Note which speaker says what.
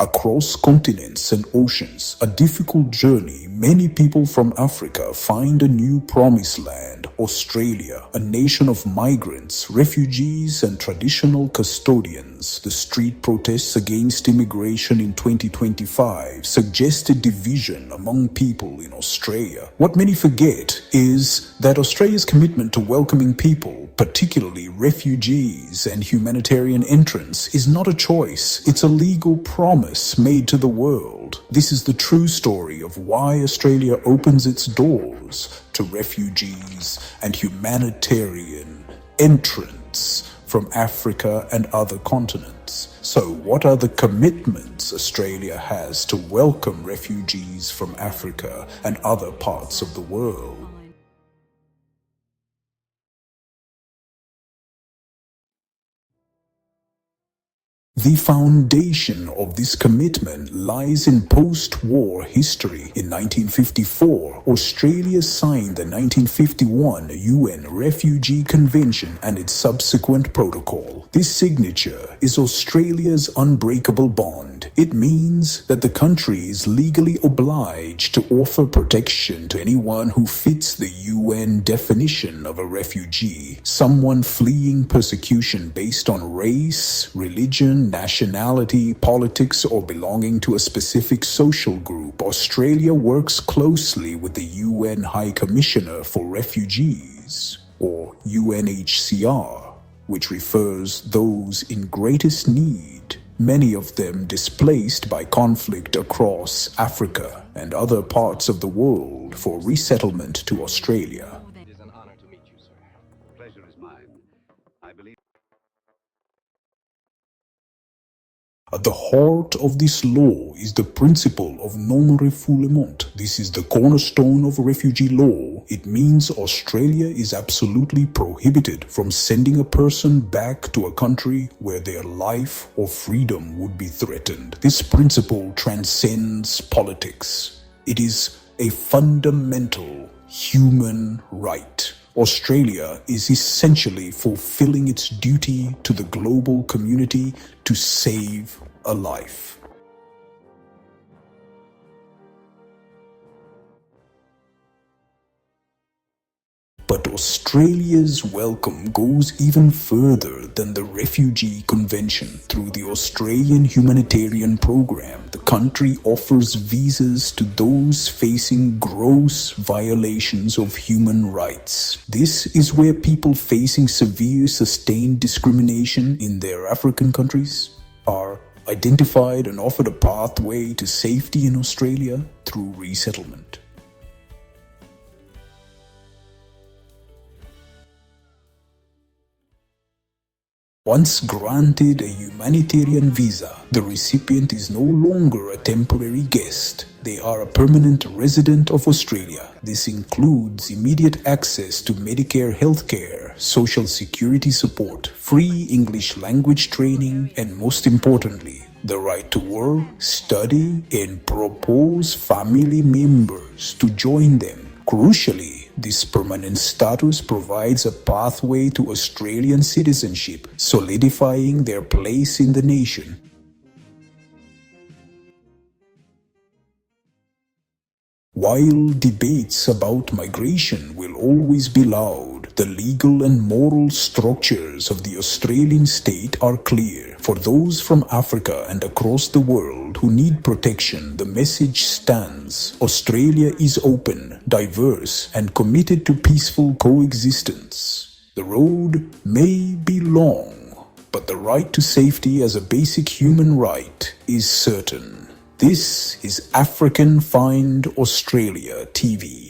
Speaker 1: Across continents and oceans, a difficult journey, many people from Africa find a new promised land, Australia, a nation of migrants, refugees, and traditional custodians. The street protests against immigration in 2025 suggested division among people in Australia. What many forget is that Australia's commitment to welcoming people, particularly refugees and humanitarian entrants, is not a choice. It's a legal promise made to the world. This is the true story of why Australia opens its doors to refugees and humanitarian entrants from Africa and other continents. So, what are the commitments Australia has to welcome refugees from Africa and other parts of the world? The foundation of this commitment lies in post-war history. In 1954, Australia signed the 1951 UN Refugee Convention and its subsequent protocol. This signature is Australia's unbreakable bond. It means that the country is legally obliged to offer protection to anyone who fits the UN definition of a refugee, someone fleeing persecution based on race, religion, nationality, politics, or belonging to a specific social group. Australia works closely with the UN High Commissioner for Refugees, or UNHCR, which refers those in greatest need, many of them displaced by conflict across Africa and other parts of the world, for resettlement to Australia.
Speaker 2: It is an honor to meet you, sir. Pleasure is mine. I believe...
Speaker 1: At the heart of this law is the principle of non-refoulement. This is the cornerstone of refugee law. It means Australia is absolutely prohibited from sending a person back to a country where their life or freedom would be threatened. This principle transcends politics. It is a fundamental human right. Australia is essentially fulfilling its duty to the global community to save a life. But Australia's welcome goes even further than the Refugee Convention. Through the Australian Humanitarian Program, the country offers visas to those facing gross violations of human rights. This is where people facing severe sustained discrimination in their African countries are identified and offered a pathway to safety in Australia through resettlement. Once granted a humanitarian visa, the recipient is no longer a temporary guest. They are a permanent resident of Australia. This includes immediate access to Medicare healthcare, social security support, free English language training, and most importantly, the right to work, study, and propose family members to join them. Crucially, this permanent status provides a pathway to Australian citizenship, solidifying their place in the nation. While debates about migration will always be loud, the legal and moral structures of the Australian state are clear. For those from Africa and across the world who need protection, the message stands. Australia is open, diverse, and committed to peaceful coexistence. The road may be long, but the right to safety as a basic human right is certain. This is AFRICANfind Australia TV.